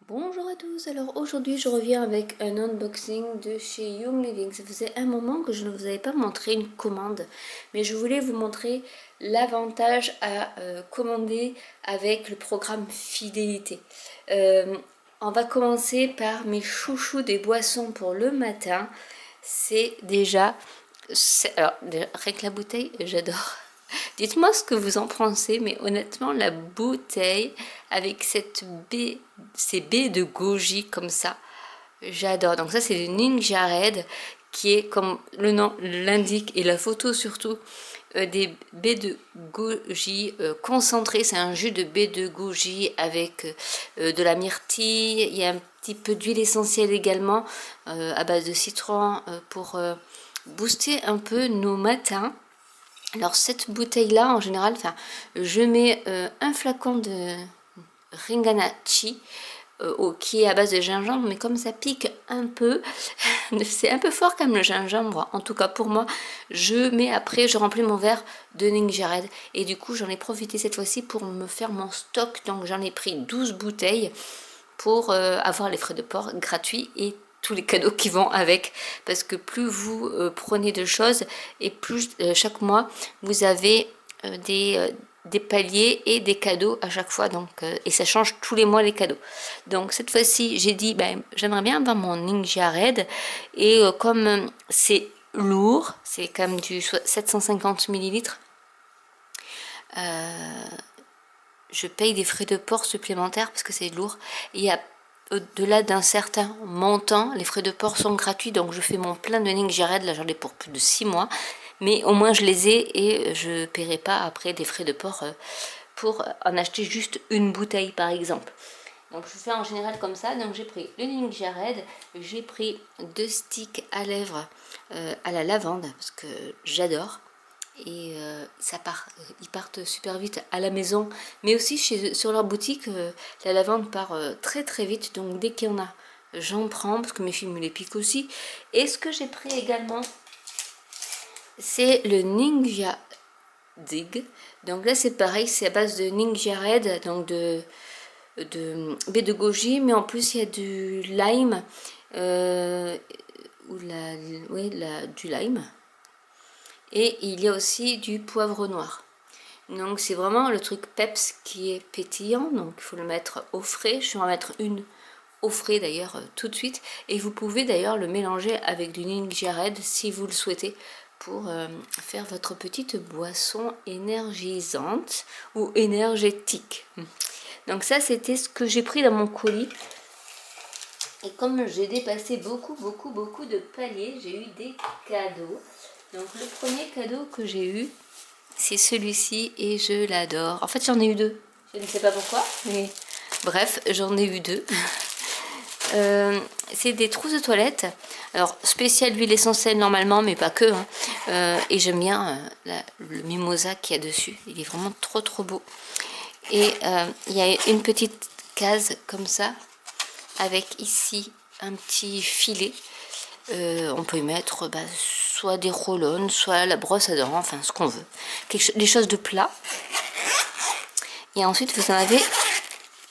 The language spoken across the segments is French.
Bonjour à tous, alors aujourd'hui je reviens avec un unboxing de chez Young Living. Ça faisait un moment que je ne vous avais pas montré une commande, mais je voulais vous montrer l'avantage à commander avec le programme Fidélité. On va commencer par mes chouchous des boissons pour le matin. C'est déjà... Alors, rien que la bouteille, j'adore. Dites-moi ce que vous en pensez, mais honnêtement, la bouteille avec ces baies de goji comme ça, j'adore. Donc ça, c'est du Ninja Red qui est, comme le nom l'indique et la photo surtout, des baies de goji concentrées. C'est un jus de baies de goji avec de la myrtille. Il y a un petit peu d'huile essentielle également à base de citron pour booster un peu nos matins. Alors cette bouteille là en général, enfin, je mets un flacon de Ringanachi qui est à base de gingembre, mais comme ça pique un peu, c'est un peu fort comme le gingembre, en tout cas pour moi. Je remplis mon verre de Ninja Red et du coup j'en ai profité cette fois-ci pour me faire mon stock. Donc j'en ai pris 12 bouteilles pour avoir les frais de port gratuits et tous les cadeaux qui vont avec, parce que plus vous prenez de choses et plus chaque mois vous avez des paliers et des cadeaux à chaque fois, donc et ça change tous les mois les cadeaux. Donc cette fois-ci j'ai dit j'aimerais bien avoir mon Ninja Red et comme c'est lourd, c'est quand même du 750 millilitres, je paye des frais de port supplémentaires parce que c'est lourd. Et au-delà d'un certain montant, les frais de port sont gratuits. Donc je fais mon plein de Ninja Red, là j'en ai pour plus de 6 mois. Mais au moins je les ai et je ne paierai pas après des frais de port pour en acheter juste une bouteille par exemple. Donc je fais en général comme ça. Donc j'ai pris le Ninja Red, j'ai pris 2 sticks à lèvres à la lavande parce que j'adore. Et ils partent super vite à la maison, mais aussi sur leur boutique, la lavande part très très vite. Donc dès qu'il y en a, j'en prends parce que mes filles me les piquent aussi. Et ce que j'ai pris également, c'est le Ninja Dig. Donc là c'est pareil, c'est à base de Ninja Red, donc de baie de goji, mais en plus il y a du lime du lime, et il y a aussi du poivre noir. Donc c'est vraiment le truc peps qui est pétillant, donc il faut le mettre au frais. Je vais en mettre une au frais d'ailleurs tout de suite, et vous pouvez d'ailleurs le mélanger avec du Ninja Red si vous le souhaitez pour faire votre petite boisson énergisante ou énergétique. Donc ça c'était ce que j'ai pris dans mon colis, et comme j'ai dépassé beaucoup de paliers, j'ai eu des cadeaux. Donc le premier cadeau que j'ai eu, c'est celui-ci et je l'adore. En fait, j'en ai eu deux. Je ne sais pas pourquoi, mais bref, j'en ai eu deux. C'est des trousses de toilette. Alors, spécial huile essentielle normalement, mais pas que. Et j'aime bien le mimosa qu'il y a dessus. Il est vraiment trop beau. Et il y a une petite case comme ça, avec ici un petit filet. On peut y mettre soit des roll-on, soit la brosse à dents, enfin ce qu'on veut. Des choses de plat. Et ensuite vous en avez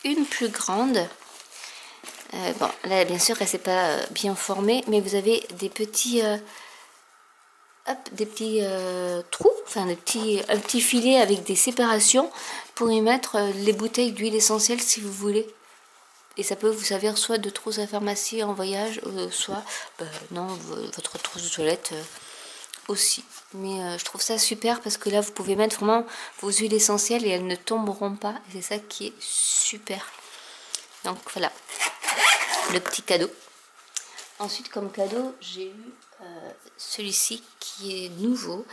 une plus grande. Bon, là bien sûr elle s'est pas bien formée, mais vous avez des petits trous, enfin un petit filet avec des séparations pour y mettre les bouteilles d'huile essentielle si vous voulez. Et ça peut vous servir soit de trousse à pharmacie en voyage, soit non, votre trousse de toilette aussi. Mais je trouve ça super parce que là vous pouvez mettre vraiment vos huiles essentielles et elles ne tomberont pas. Et c'est ça qui est super. Donc voilà, le petit cadeau. Ensuite comme cadeau j'ai eu celui-ci qui est nouveau.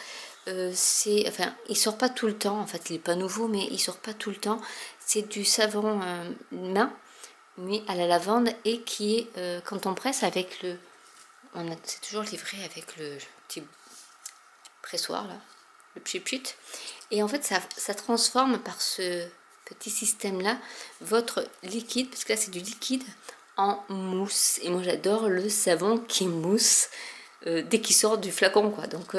Il sort pas tout le temps, en fait il est pas nouveau mais il sort pas tout le temps. C'est du savon main, mais à la lavande, et qui est quand on presse avec c'est toujours livré avec le petit pressoir là, le pchit, et en fait ça transforme par ce petit système là votre liquide, parce que là c'est du liquide, en mousse. Et moi j'adore le savon qui mousse dès qu'il sort du flacon quoi. Donc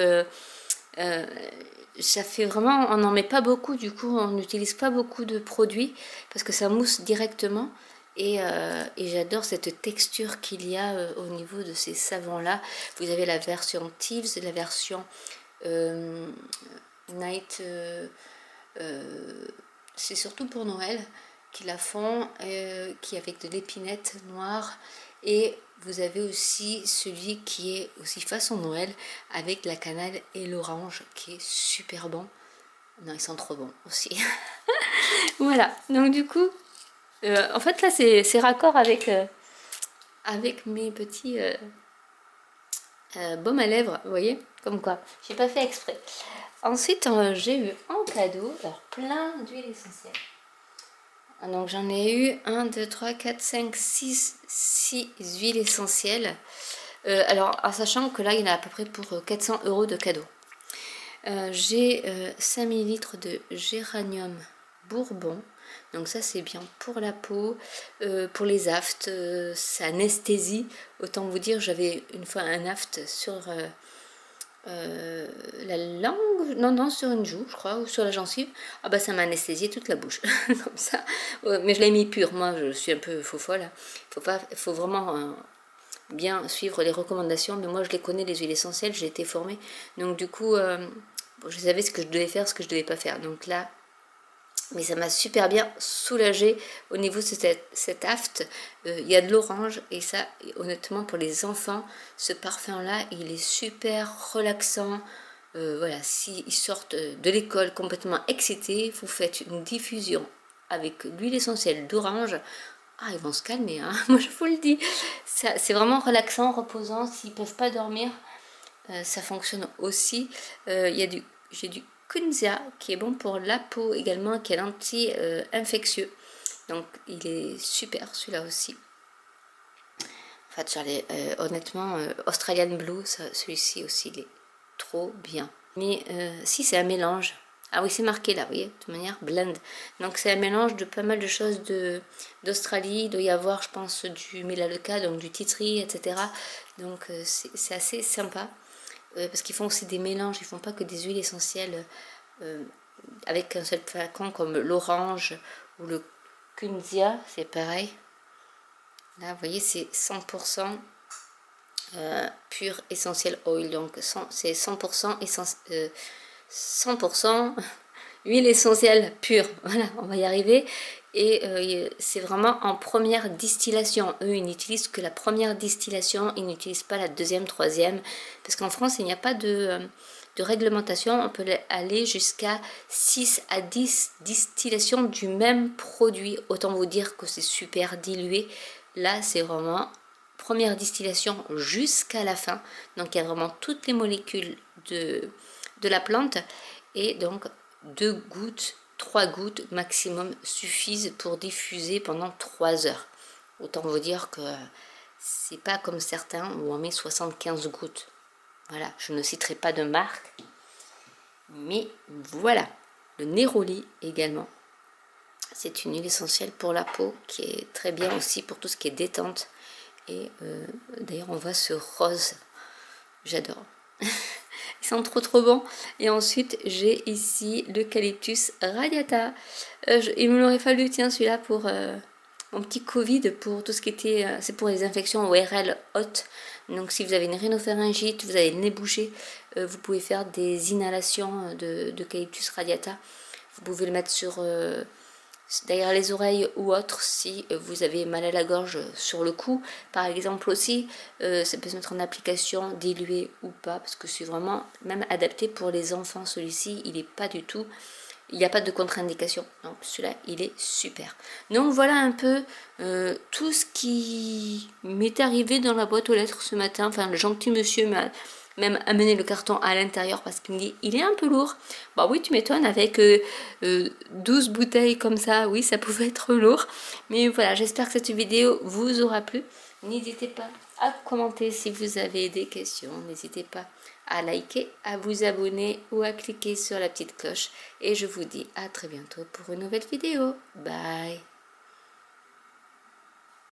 ça fait vraiment, on n'en met pas beaucoup, du coup on n'utilise pas beaucoup de produits parce que ça mousse directement. et j'adore cette texture qu'il y a au niveau de ces savons là. Vous avez la version Thieves, la version Night, c'est surtout pour Noël qu'ils la font, qui est avec de l'épinette noire, et vous avez aussi celui qui est aussi façon Noël avec la cannelle et l'orange qui est super bon. Non, ils sont trop bons aussi. Voilà, donc du coup en fait là c'est raccord avec mes petits baumes à lèvres, vous voyez, comme quoi j'ai pas fait exprès. Ensuite j'ai eu en cadeau alors, plein d'huiles essentielles. Donc j'en ai eu 1, 2, 3, 4, 5, 6 huiles essentielles. Alors en sachant que là il y en a à peu près pour 400 € de cadeau. J'ai 5 ml de géranium bourbon. Donc ça c'est bien pour la peau, pour les aftes, ça anesthésie. Autant vous dire, j'avais une fois un aft sur la langue, non, sur une joue, je crois, ou sur la gencive. Ah bah ça m'a anesthésié toute la bouche, comme ça. Mais je l'ai mis pur, moi je suis un peu faux folle. Il faut vraiment bien suivre les recommandations, mais moi je les connais, les huiles essentielles, j'ai été formée. Donc du coup, je savais ce que je devais faire, ce que je devais pas faire. Donc là, mais ça m'a super bien soulagée au niveau de cet aft. Il y a de l'orange et ça, honnêtement, pour les enfants, ce parfum-là, il est super relaxant. Voilà, s'ils sortent de l'école complètement excités, vous faites une diffusion avec l'huile essentielle d'orange. Ah, ils vont se calmer, hein. Moi je vous le dis. C'est vraiment relaxant, reposant. S'ils ne peuvent pas dormir, ça fonctionne aussi. J'ai du Kunzia qui est bon pour la peau également, qui est anti-infectieux. Donc il est super celui-là aussi. En fait, honnêtement, Australian Blue, celui-ci aussi, il est trop bien. Mais si c'est un mélange. Ah oui, c'est marqué là, vous voyez, de toute manière, blend. Donc c'est un mélange de pas mal de choses d'Australie. Il doit y avoir, je pense, du Melaleuca, donc du tea tree, etc. Donc c'est assez sympa. Parce qu'ils font aussi des mélanges, ils font pas que des huiles essentielles avec un seul flacon comme l'orange ou le Kunzia, c'est pareil. Là, vous voyez, c'est 100% pur essentiel oil, donc c'est 100% 100% huile essentielle pure. Voilà, on va y arriver. Et c'est vraiment en première distillation. Eux, ils n'utilisent que la première distillation, ils n'utilisent pas la deuxième, troisième. Parce qu'en France, il n'y a pas de réglementation. On peut aller jusqu'à 6 à 10 distillations du même produit. Autant vous dire que c'est super dilué. Là, c'est vraiment première distillation jusqu'à la fin. Donc, il y a vraiment toutes les molécules de la plante. Et donc, 2 gouttes, 3 gouttes maximum suffisent pour diffuser pendant 3 heures. Autant vous dire que c'est pas comme certains où on met 75 gouttes. Voilà, je ne citerai pas de marque. Mais voilà, le Neroli également. C'est une huile essentielle pour la peau qui est très bien aussi pour tout ce qui est détente. Et d'ailleurs, on voit ce rose. J'adore. Ils sont trop bons. Et ensuite, j'ai ici l'eucalyptus radiata. Il me l'aurait fallu, tiens, celui-là pour mon petit Covid, pour tout ce qui était... c'est pour les infections ORL hautes. Donc, si vous avez une rhinopharyngite, vous avez le nez bouché, vous pouvez faire des inhalations d'eucalyptus radiata. Vous pouvez le mettre derrière les oreilles ou autre si vous avez mal à la gorge sur le cou par exemple aussi. Ça peut se mettre en application dilué ou pas, parce que c'est vraiment même adapté pour les enfants. Celui-ci il est pas du tout, il n'y a pas de contre-indication, donc celui-là il est super. Donc voilà un peu tout ce qui m'est arrivé dans la boîte aux lettres ce matin. Enfin, le gentil monsieur m'a même amener le carton à l'intérieur parce qu'il me dit il est un peu lourd. Bah oui, tu m'étonnes, avec 12 bouteilles comme ça, oui, ça pouvait être lourd. Mais voilà, j'espère que cette vidéo vous aura plu. N'hésitez pas à commenter si vous avez des questions. N'hésitez pas à liker, à vous abonner ou à cliquer sur la petite cloche. Et je vous dis à très bientôt pour une nouvelle vidéo. Bye!